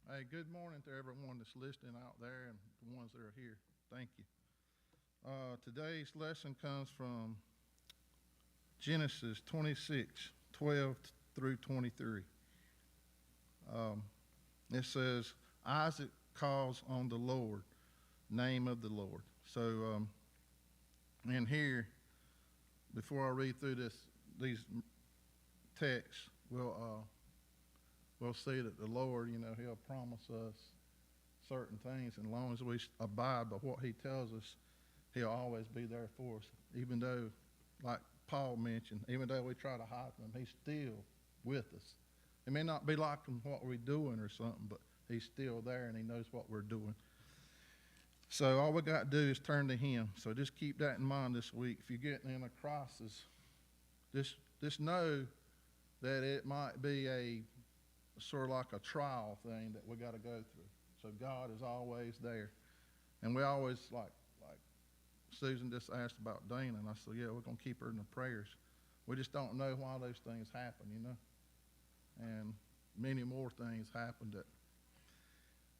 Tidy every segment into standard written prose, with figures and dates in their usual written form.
Hey, good morning to everyone that's listening out there and the ones that are here. Thank you. Today's lesson comes from Genesis 26, 12 through 23. It says, Isaac calls on the Lord, name of the Lord. So, in here, before I read through these texts, we'll see that the Lord, He'll promise us certain things, and as long as we abide by what He tells us, He'll always be there for us. Even though, like Paul mentioned, even though we try to hide from Him, He's still with us. It may not be like what we're doing or something, but He's still there and He knows what we're doing. So all we got to do is turn to Him. So just keep that in mind this week. If you're getting in a crisis, just know that it might be a sort of like a trial thing that we got to go through. So God is always there. And we always, like Susan just asked about Dana, and I said, yeah, we're going to keep her in the prayers. We just don't know why those things happen, And many more things happen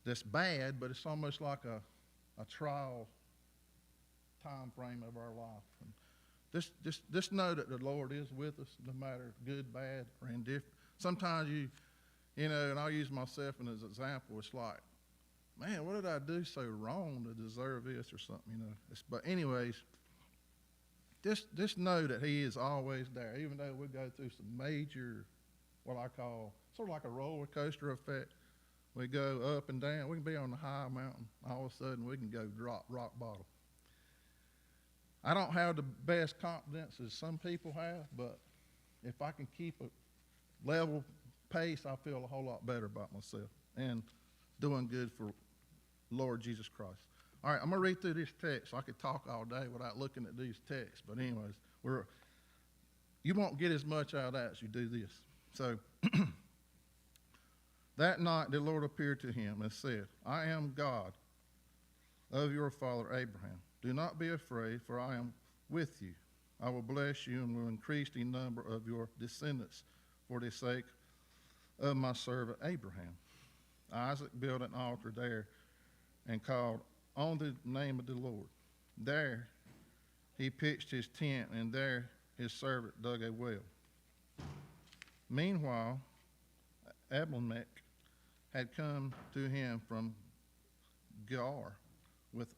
that's bad, but it's almost like a trial time frame of our life. And just know that the Lord is with us, no matter good, bad, or indifferent. Sometimes and I'll use myself as an example. It's like, man, what did I do so wrong to deserve this or something, But anyways, just know that He is always there, even though we go through some major, what I call, sort of like a roller coaster effect. We go up and down. We can be on the high mountain. All of a sudden, we can go drop rock bottom. I don't have the best confidence as some people have, but if I can keep a level pace, I feel a whole lot better about myself and doing good for Lord Jesus Christ. All right, I'm going to read through this text. I could talk all day without looking at these texts, but anyways, you won't get as much out of that as you do this. So, that night the Lord appeared to him and said, I am God of your father Abraham. Do not be afraid, for I am with you. I will bless you and will increase the number of your descendants for the sake of my servant Abraham. Isaac built an altar there and called on the name of the Lord. There he pitched his tent, and there his servant dug a well. Meanwhile, Abimelech had come to him from Gerar with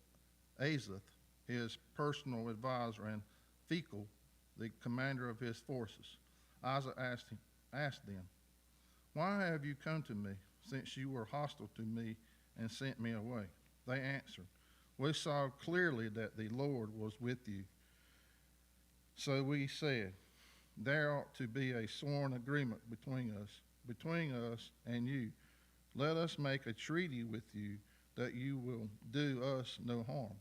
Azath, his personal advisor, and Phicol, the commander of his forces. Isaac asked them, why have you come to me, since you were hostile to me and sent me away? They answered, we saw clearly that the Lord was with you. So we said, there ought to be a sworn agreement between us and you. Let us make a treaty with you that you will do us no harm,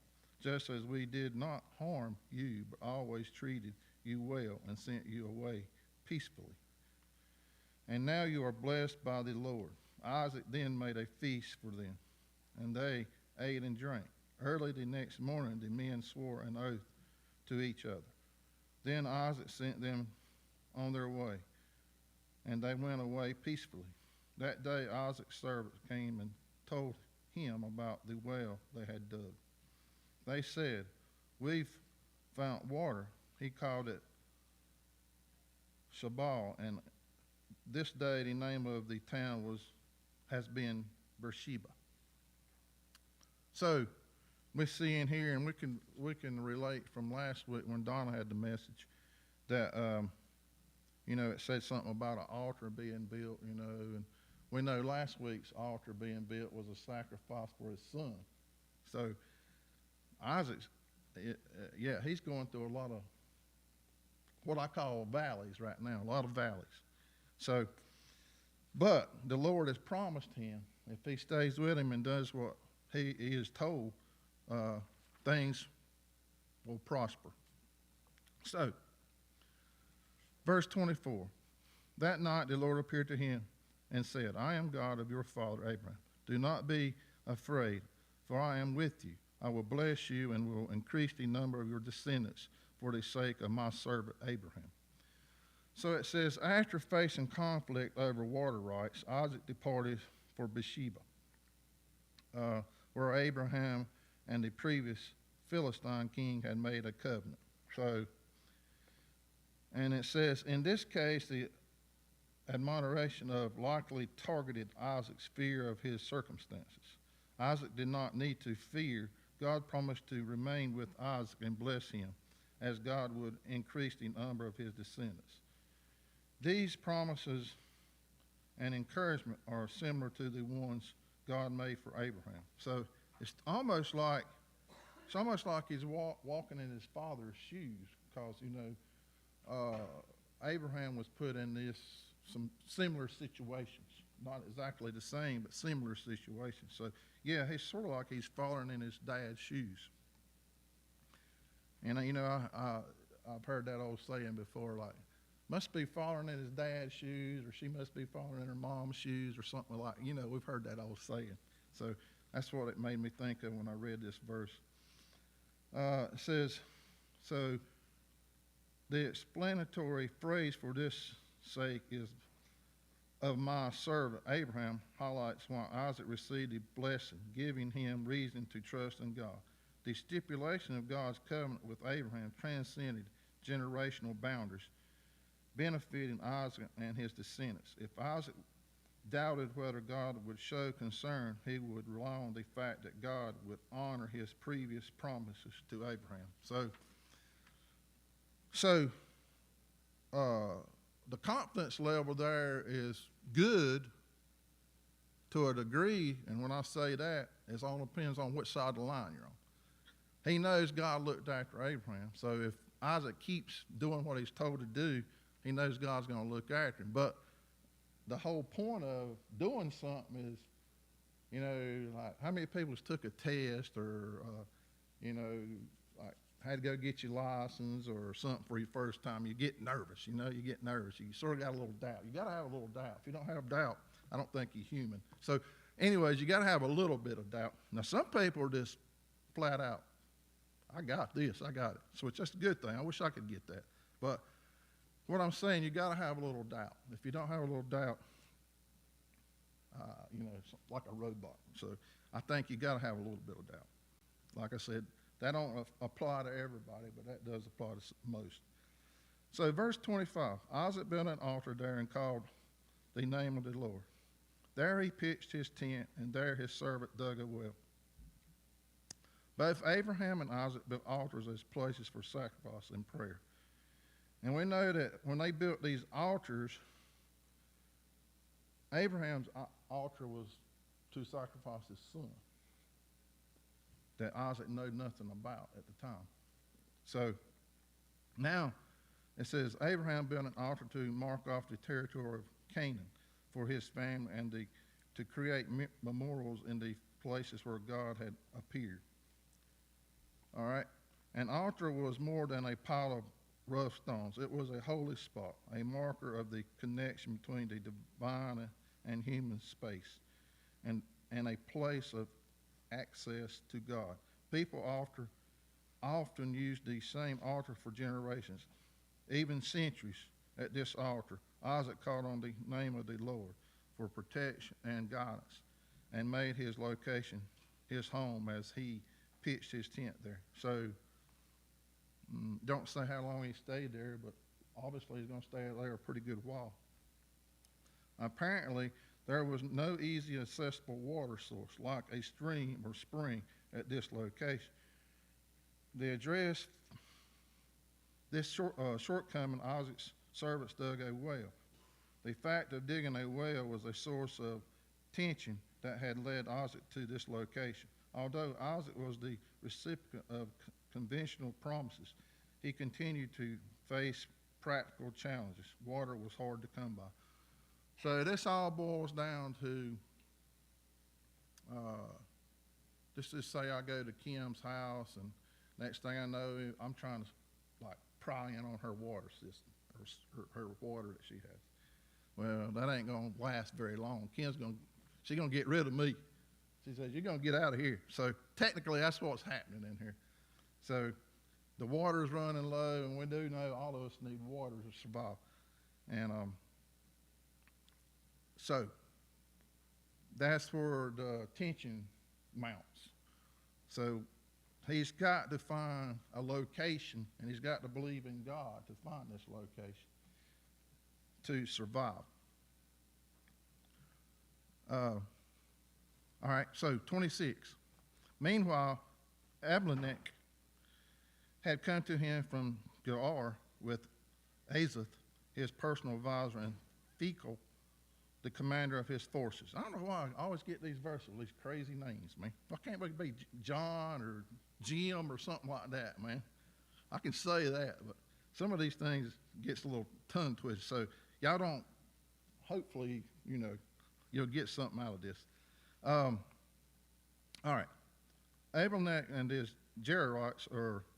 just as we did not harm you, but always treated you well and sent you away peacefully. And now you are blessed by the Lord. Isaac then made a feast for them, and they ate and drank. Early the next morning the men swore an oath to each other. Then Isaac sent them on their way, and they went away peacefully. That day Isaac's servants came and told him about the well they had dug. They said, we've found water. He called it Shabal, and this day the name of the town has been Beersheba. So we see in here, and we can relate from last week when Donna had the message that it said something about an altar being built, and we know last week's altar being built was a sacrifice for his son. So Isaac's, he's going through a lot of what I call valleys right now, a lot of valleys. So, but the Lord has promised him, if he stays with him and does what he is told, things will prosper. So, verse 24, that night the Lord appeared to him and said, I am God of your father Abraham. Do not be afraid, for I am with you. I will bless you and will increase the number of your descendants for the sake of my servant Abraham. So it says, after facing conflict over water rights, Isaac departed for Beersheba. where Abraham and the previous Philistine king had made a covenant. So, and it says, in this case, the admiration of likely targeted Isaac's fear of his circumstances. Isaac did not need to fear. God promised to remain with Isaac and bless him, as God would increase the number of his descendants. These promises and encouragement are similar to the ones God made for Abraham. So it's almost like he's walking in his father's shoes, because Abraham was put in some similar situations, not exactly the same, but similar situations. So yeah, he's sort of like he's following in his dad's shoes. And I've heard that old saying before, like, must be following in his dad's shoes, or she must be following in her mom's shoes, or something like. We've heard that old saying. So that's what it made me think of when I read this verse. It says, so the explanatory phrase for this sake is, of my servant Abraham, highlights why Isaac received the blessing, giving him reason to trust in God. The stipulation of God's covenant with Abraham transcended generational boundaries, benefiting Isaac and his descendants. If Isaac doubted whether God would show concern, he would rely on the fact that God would honor his previous promises to Abraham. So the confidence level there is good to a degree, and when I say that, it all depends on which side of the line you're on. He knows God looked after Abraham, so if Isaac keeps doing what he's told to do, he knows God's going to look after him. But the whole point of doing something is, like how many people took a test or, like had to go get your license or something for your first time. You get nervous, you get nervous. You sort of got a little doubt. You got to have a little doubt. If you don't have doubt, I don't think you're human. So anyways, you got to have a little bit of doubt. Now, some people are just flat out, I got this, I got it. So it's just a good thing. I wish I could get that. But what I'm saying, you got to have a little doubt. If you don't have a little doubt, it's like a roadblock. So I think you got to have a little bit of doubt. Like I said, that don't apply to everybody, but that does apply to most. So verse 25, Isaac built an altar there and called the name of the Lord. There he pitched his tent, and there his servant dug a well. Both Abraham and Isaac built altars as places for sacrifice and prayer. And we know that when they built these altars, Abraham's altar was to sacrifice his son that Isaac knew nothing about at the time. So now it says Abraham built an altar to mark off the territory of Canaan for his family and to create memorials in the places where God had appeared. All right? An altar was more than a pile of rough stones. It was a holy spot, a marker of the connection between the divine and human space, and a place of access to God. People often use the same altar for generations, even centuries. At this altar, Isaac called on the name of the Lord for protection and guidance, and made his location his home as he pitched his tent there. So don't say how long he stayed there, but obviously he's going to stay there a pretty good while. Apparently, there was no easy accessible water source like a stream or spring at this location. To address this shortcoming, Isaac's servants dug a well. The fact of digging a well was a source of tension that had led Isaac to this location. Although Isaac was the recipient of conventional promises, he continued to face practical challenges. Water was hard to come by. So this all boils down to, just say I go to Kim's house, and next thing I know, I'm trying to pry in on her water system, her water that she has. Well, that ain't gonna last very long. She's gonna get rid of me. She says, you're gonna get out of here. So technically, that's what's happening in here. So the water's running low, and we do know all of us need water to survive. And so that's where the tension mounts. So he's got to find a location, and he's got to believe in God to find this location to survive. All right, so 26. Meanwhile, Abimelech had come to him from Gerar with Azith, his personal advisor, and Phicol, the commander of his forces. I don't know why I always get these verses with these crazy names, man. Why can't it be John or Jim or something like that, man? I can say that, but some of these things gets a little tongue twisted. So y'all don't, hopefully, you'll get something out of this. All right. Abimelech and his Gerarots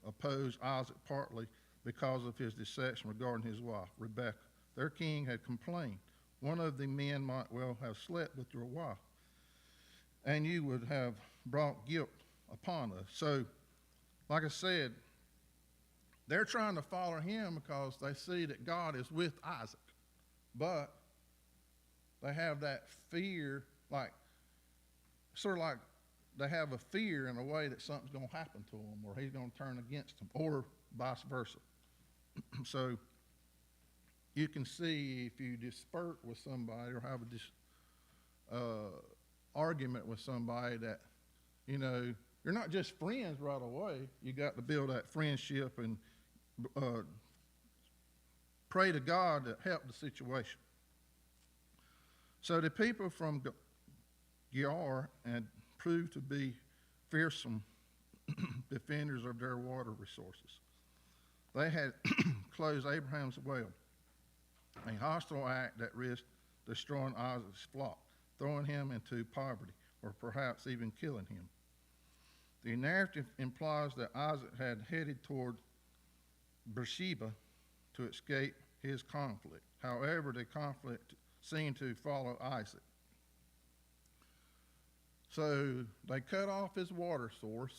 opposed Isaac partly because of his deception regarding his wife, Rebekah. Their king had complained, one of the men might well have slept with your wife, and you would have brought guilt upon us. So, like I said, they're trying to follow him because they see that God is with Isaac. But they have that fear, sort of like they have a fear in a way that something's going to happen to them, or he's going to turn against them, or vice versa. So you can see if you dispute with somebody or have a argument with somebody that, you're not just friends right away. You got to build that friendship and pray to God to help the situation. So the people from Gerar had proved to be fearsome defenders of their water resources. They had closed Abraham's well, a hostile act that risked destroying Isaac's flock, throwing him into poverty, or perhaps even killing him. The narrative implies that Isaac had headed toward Beersheba to escape his conflict. However, the conflict seemed to follow Isaac. So they cut off his water source,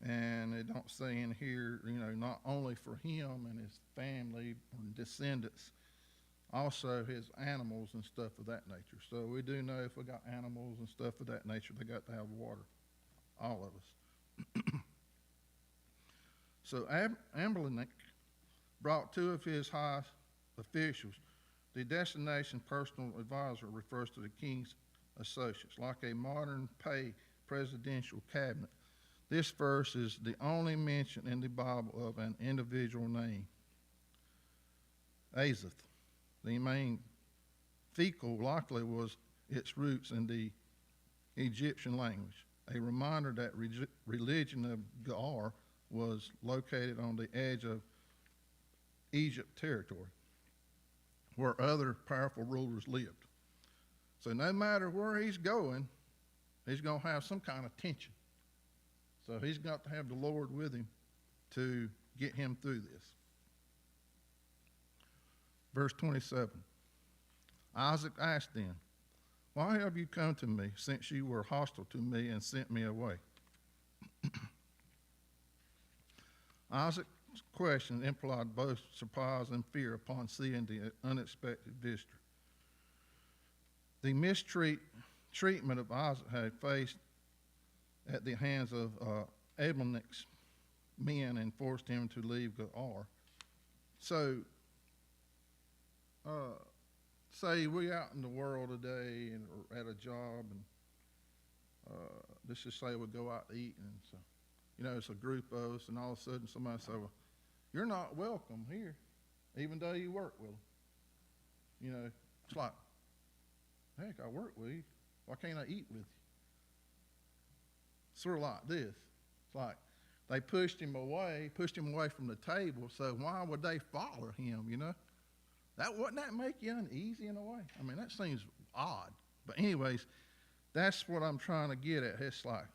and it don't say in here, not only for him and his family and descendants, also his animals and stuff of that nature. So we do know if we got animals and stuff of that nature, they got to have water, all of us. So Abimelech brought two of his high officials. The destination personal advisor refers to the king's associates, like a modern pay presidential cabinet. This verse is the only mention in the Bible of an individual name, Azith. The main Phicol likely was its roots in the Egyptian language, a reminder that religion of Gerar was located on the edge of Egypt territory, where other powerful rulers lived. So no matter where he's going to have some kind of tension. So he's got to have the Lord with him to get him through this. Verse 27. Isaac asked them, "Why have you come to me, since you were hostile to me and sent me away?" Isaac's question implied both surprise and fear upon seeing the unexpected visitor. The mistreatment of Isaac had faced at the hands of Abimelech's men and forced him to leave Gerar. So, say we out in the world today and or at a job, and let's just say we go out to eat, and so, it's a group of us, and all of a sudden somebody say, "Well, you're not welcome here, even though you work with them." It's like, heck, I work with you. Why can't I eat with you? Sort of like this. It's like they pushed him away from the table, so why would they follow him, Wouldn't that make you uneasy in a way? I mean, that seems odd. But anyways, that's what I'm trying to get at. It's like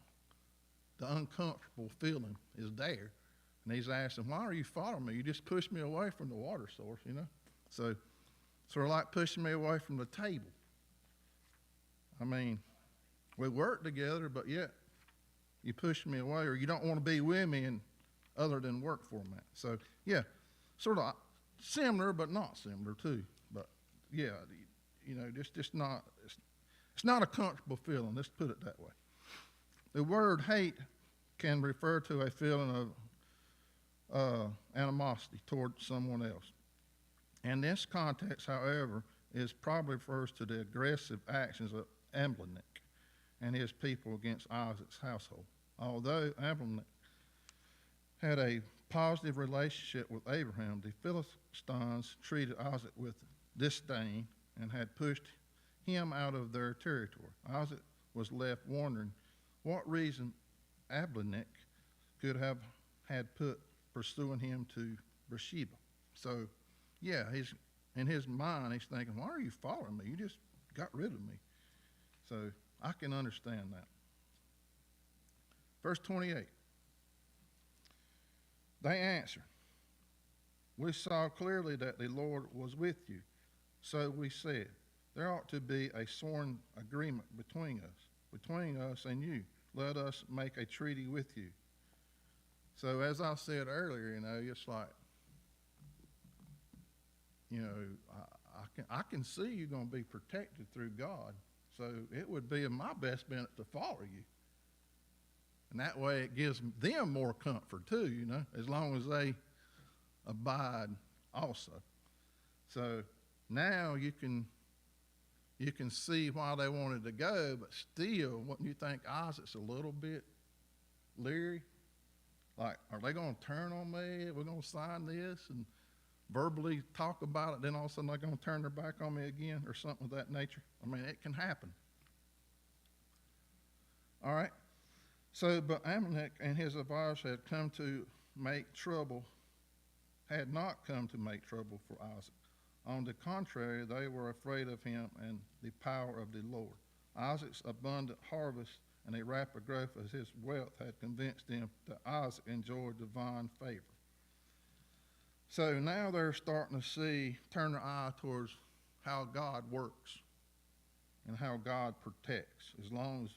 the uncomfortable feeling is there. And he's asking, "Why are you following me? You just pushed me away from the water source, So sort of like pushing me away from the table. I mean, we work together, but yet you push me away, or you don't want to be with me in other than work format." So, yeah, sort of similar, but not similar too. But, yeah, just not, it's not a comfortable feeling. Let's put it that way. The word hate can refer to a feeling of animosity toward someone else. In this context, however, it probably refers to the aggressive actions of Abimelech and his people against Isaac's household. Although Abimelech had a positive relationship with Abraham, the Philistines treated Isaac with disdain and had pushed him out of their territory. Isaac was left wondering what reason Abimelech could have had put pursuing him to Beersheba. So, yeah, in his mind, he's thinking, why are you following me? You just got rid of me. So I can understand that. Verse 28. They answered, we saw clearly that the Lord was with you. So we said, there ought to be a sworn agreement between us and you. Let us make a treaty with you. So as I said earlier, it's like, I can see you're going to be protected through God. So it would be in my best benefit to follow you. And that way it gives them more comfort too, as long as they abide also. So now you can see why they wanted to go, but still, wouldn't you think Isaac's a little bit leery? Like, are they going to turn on me? We're going to sign this and verbally talk about it, then all of a sudden they're going to turn their back on me again or something of that nature? I mean, it can happen. All right. So, but Abimelech and his advisors had not come to make trouble for Isaac. On the contrary, they were afraid of him and the power of the Lord. Isaac's abundant harvest and a rapid growth of his wealth had convinced them that Isaac enjoyed divine favor. So now they're starting to turn their eye towards how God works and how God protects. As long as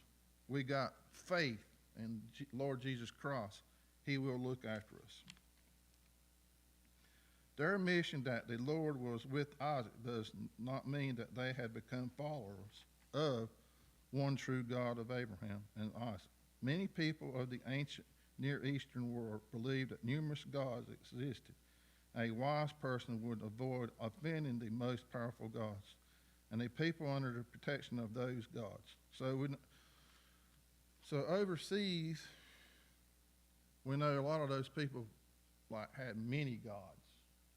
we got faith in Lord Jesus Christ, he will look after us. Their admission that the Lord was with Isaac does not mean that they had become followers of one true God of Abraham and Isaac. Many people of the ancient Near Eastern world believed that numerous gods existed. A wise person would avoid offending the most powerful gods, and the people under the protection of those gods. So overseas, we know a lot of those people had many gods.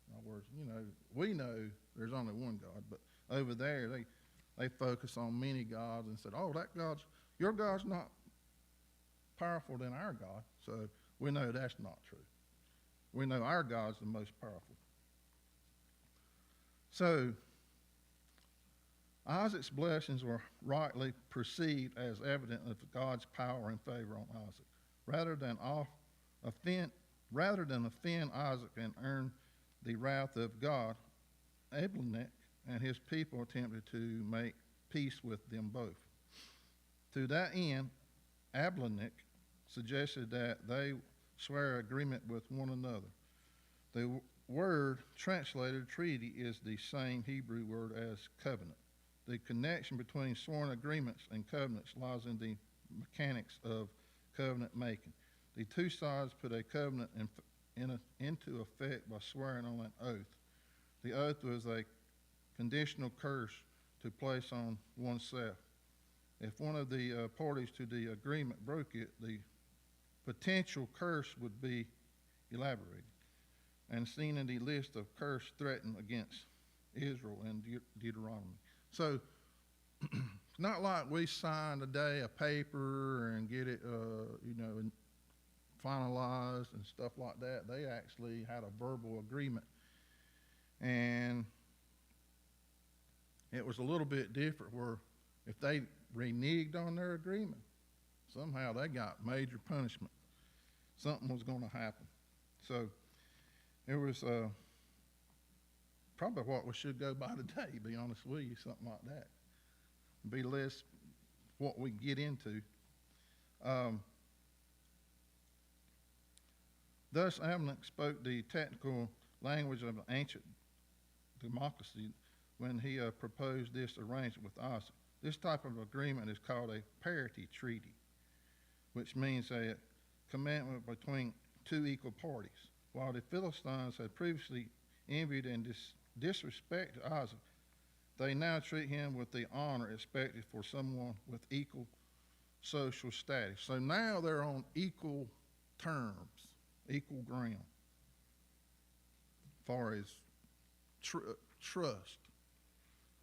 In other words, we know there's only one God, but over there they focus on many gods and said, oh, your God's not powerful than our God. So we know that's not true. We know our God's the most powerful. So Isaac's blessings were rightly perceived as evident of God's power and favor on Isaac. Rather than offend Isaac and earn the wrath of God, Abimelech and his people attempted to make peace with them both. To that end, Abimelech suggested that they swear agreement with one another. The word translated treaty is the same Hebrew word as covenant. The connection between sworn agreements and covenants lies in the mechanics of covenant making. The two sides put a covenant into effect by swearing on an oath. The oath was a conditional curse to place on oneself. If one of the parties to the agreement broke it, the potential curse would be elaborated and seen in the list of curse threatened against Israel in Deuteronomy. So it's not like we sign today a paper and get it, finalized and stuff like that. They actually had a verbal agreement, and it was a little bit different where if they reneged on their agreement, somehow they got major punishment. Something was going to happen. So it was probably what we should go by today, to be honest with you, something like that. Be less what we get into. Thus, Abimelech spoke the technical language of the ancient democracy when he proposed this arrangement with Isaac. This type of agreement is called a parity treaty. which means a commandment between two equal parties. While the Philistines had previously envied and disrespected Isaac, they now treat him with the honor expected for someone with equal social status. So now they're on equal terms, equal ground, as far as trust.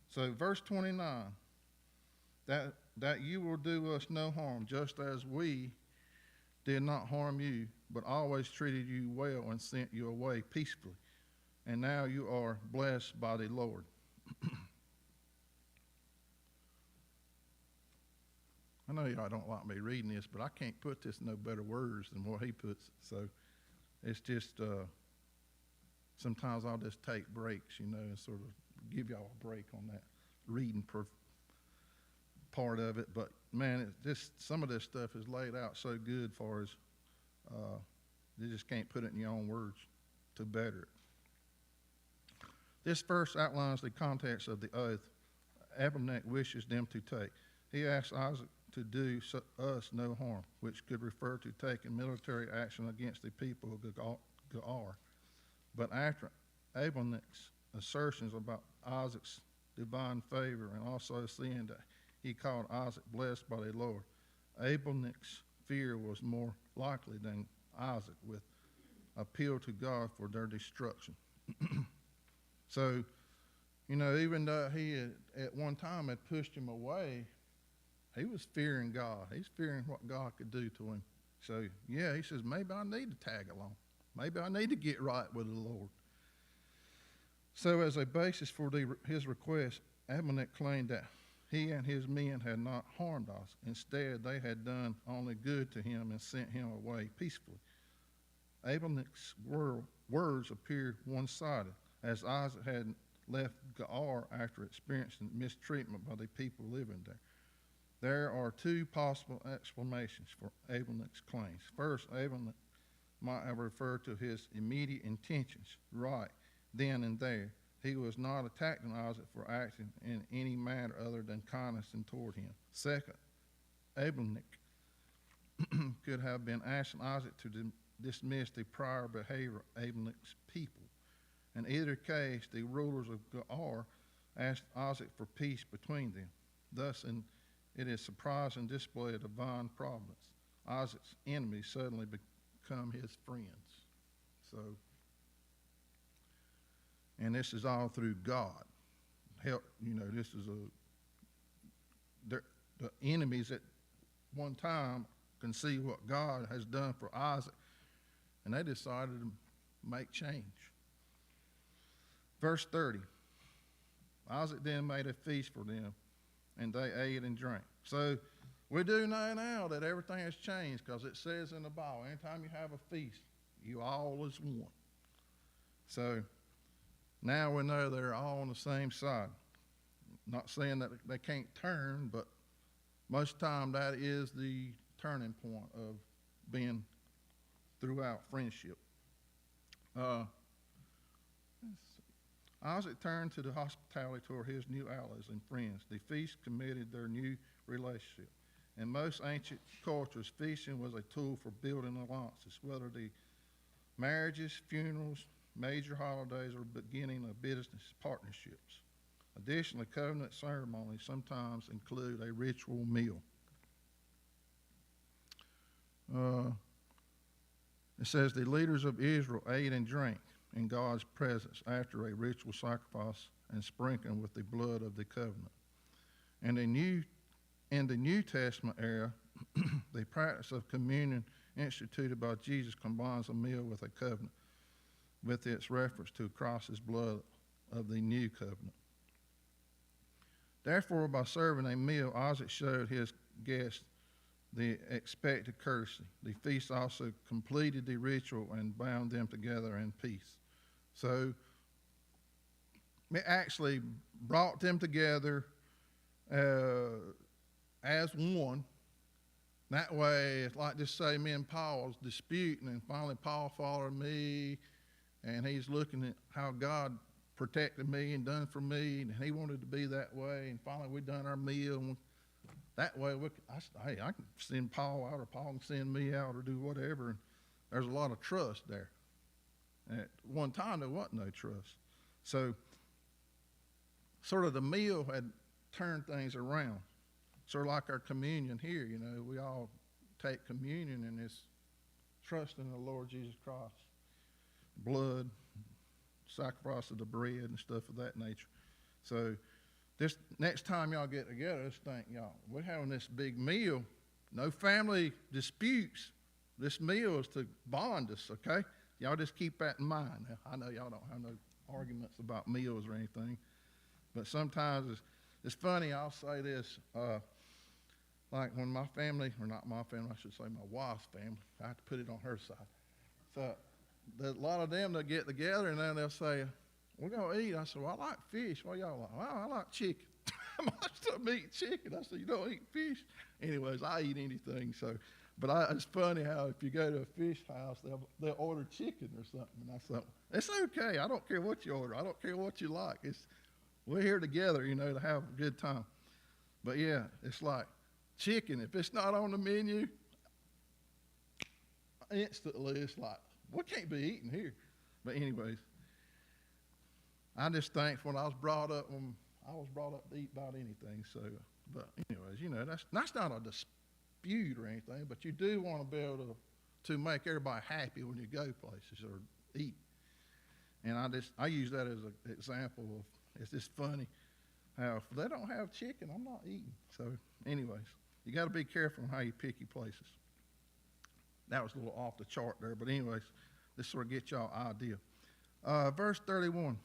So verse 29, that you will do us no harm, just as we did not harm you, but always treated you well and sent you away peacefully. And now you are blessed by the Lord. I know y'all don't like me reading this, but I can't put this in no better words than what he puts it. So it's just, sometimes I'll just take breaks, and sort of give y'all a break on that reading part of it. But man, some of this stuff is laid out so good far as you just can't put it in your own words to better it. This verse outlines the context of the oath Abimelech wishes them to take. He asks Isaac to do us no harm, which could refer to taking military action against the people of Gerar. But after Abimelech's assertions about Isaac's divine favor and also seeing that he called Isaac blessed by the Lord, Abimelech's fear was more likely than Isaac, with appeal to God for their destruction. So, even though he had, at one time had pushed him away, he was fearing God. He's fearing what God could do to him. So, yeah, he says, maybe I need to tag along. Maybe I need to get right with the Lord. So as a basis for his request, Abimelech claimed that he and his men had not harmed us. Instead, they had done only good to him and sent him away peacefully. Abimelech's words appeared one-sided, as Isaac had left Gerar after experiencing mistreatment by the people living there. There are two possible explanations for Abimelech's claims. First, Abimelech might have referred to his immediate intentions right then and there. He was not attacking Isaac for acting in any manner other than kindness and toward him. Second, Abimelech could have been asking Isaac to dismiss the prior behavior of Abimelech's people. In either case, the rulers of Gerar asked Isaac for peace between them. Thus, it is surprising display of divine providence. Isaac's enemies suddenly become his friends. And this is all through God. This is the enemies at one time can see what God has done for Isaac, and they decided to make change. Verse 30, Isaac then made a feast for them, and they ate and drank. So we do know now that everything has changed, because it says in the Bible, anytime you have a feast, you all is one. So now we know they're all on the same side. Not saying that they can't turn, but most of the time that is the turning point of being throughout friendship. Isaac turned to the hospitality toward his new allies and friends. The feast committed their new relationship. In most ancient cultures, feasting was a tool for building alliances, whether the marriages, funerals, major holidays, or beginning of business partnerships. Additionally, covenant ceremonies sometimes include a ritual meal. It says the leaders of Israel ate and drank in God's presence after a ritual sacrifice and sprinkling with the blood of the covenant. And in the New Testament era, the practice of communion instituted by Jesus combines a meal with a covenant, with its reference to Christ's blood of the new covenant. Therefore, by serving a meal, Isaac showed his guests the expected courtesy. The feast also completed the ritual and bound them together in peace. So it actually brought them together as one. That way, it's like just say me and Paul was disputing, and finally Paul followed me, and he's looking at how God protected me and done for me, and he wanted to be that way, and finally we done our meal. And that way, hey, I can send Paul out, or Paul can send me out, or do whatever. And there's a lot of trust there. At one time, there wasn't no trust. So, sort of the meal had turned things around. Sort of like our communion here, we all take communion, and it's trust in the Lord Jesus Christ. Blood, sacrifice of the bread, and stuff of that nature. So, this next time y'all get together, just think, y'all, we're having this big meal. No family disputes. This meal is to bond us, okay? Y'all just keep that in mind. I know y'all don't have no arguments about meals or anything, but sometimes it's funny. I'll say this, like when my family, or not my family, I should say my wife's family. I have to put it on her side. So a lot of them, they'll get together, and then they'll say, we're going to eat. I said, well, I like fish. What y'all like? Well, I like chicken. Most of them eat chicken. I said, you don't eat fish? Anyways, I eat anything. So, but it's funny how if you go to a fish house, they'll order chicken or something. And I said, it's okay. I don't care what you order. I don't care what you like. We're here together, to have a good time. But yeah, it's like chicken. If it's not on the menu, instantly it's like, we can't be eating here. But anyways, I just think when I was brought up to eat about anything. So, but anyways, that's not a dispute or anything, but you do want to be able to make everybody happy when you go places or eat. And I use that as an example of, it's just funny how if they don't have chicken, I'm not eating. So anyways, you got to be careful on how you pick your places. That was a little off the chart there, but anyways, this sort of gets y'all an idea. Verse 31.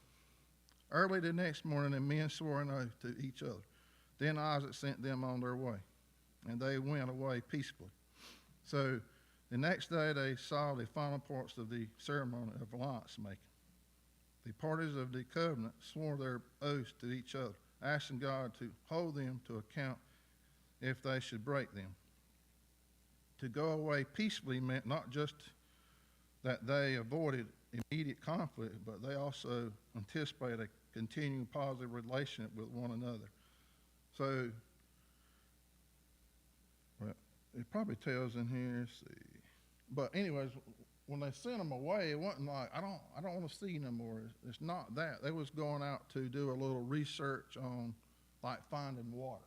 Early the next morning, the men swore an oath to each other. Then Isaac sent them on their way, and they went away peaceably. So the next day they saw the final parts of the ceremony of alliance making. The parties of the covenant swore their oaths to each other, asking God to hold them to account if they should break them. To go away peaceably meant not just that they avoided immediate conflict, but they also anticipated a continuing positive relationship with one another. So, well, it probably tells in here, let's see. But anyways, when they sent them away, it wasn't like, I don't want to see no more. It's not that. They was going out to do a little research on, like, finding water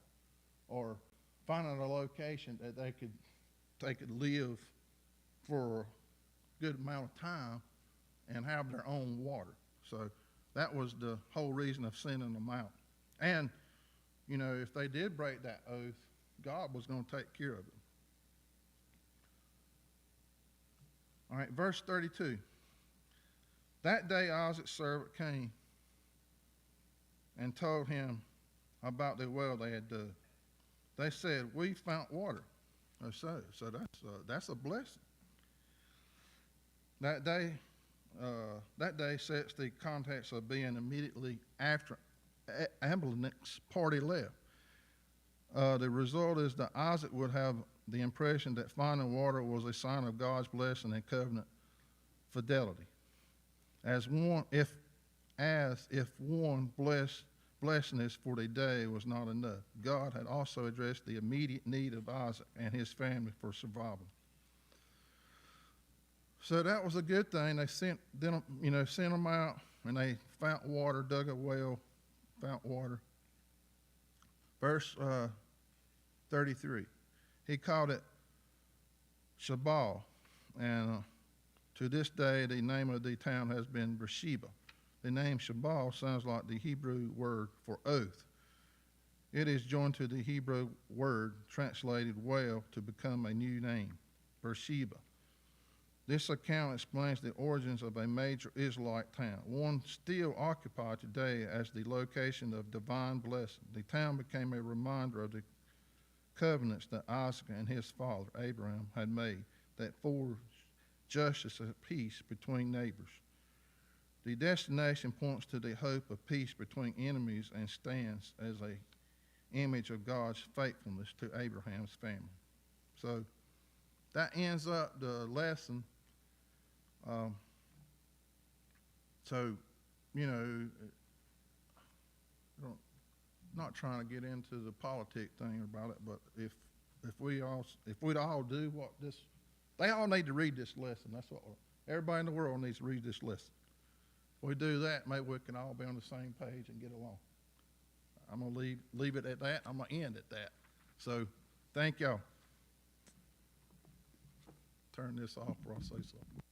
or finding a location that they could live for a good amount of time and have their own water. So that was the whole reason of sending them out. And, if they did break that oath, God was going to take care of it. All right, verse 32. That day Isaac's servant came and told him about the well they had dug. They said, we found water. So that's a blessing. That day sets the context of being immediately after Abimelech's party left. The result is that Isaac would have the impression that finding water was a sign of God's blessing and covenant fidelity. As if one blessedness for the day was not enough, God had also addressed the immediate need of Isaac and his family for survival. So that was a good thing. They sent them out, and they found water, dug a well, found water. Verse 33. He called it Shabal, and to this day the name of the town has been Beersheba. The name Shabal sounds like the Hebrew word for oath. It is joined to the Hebrew word translated well to become a new name, Beersheba. This account explains the origins of a major Israelite town, one still occupied today as the location of divine blessing. The town became a reminder of the covenants that Isaac and his father, Abraham, had made that forged justice and peace between neighbors. The destination points to the hope of peace between enemies and stands as an image of God's faithfulness to Abraham's family. So that ends up the lesson. not trying to get into the politic thing about it, but if we'd all do what this, they all need to read this lesson. That's what everybody in the world needs to read this lesson. If we do that, maybe we can all be on the same page and get along. I'm going to leave it at that. I'm going to end at that. So thank y'all. Turn this off before I say something.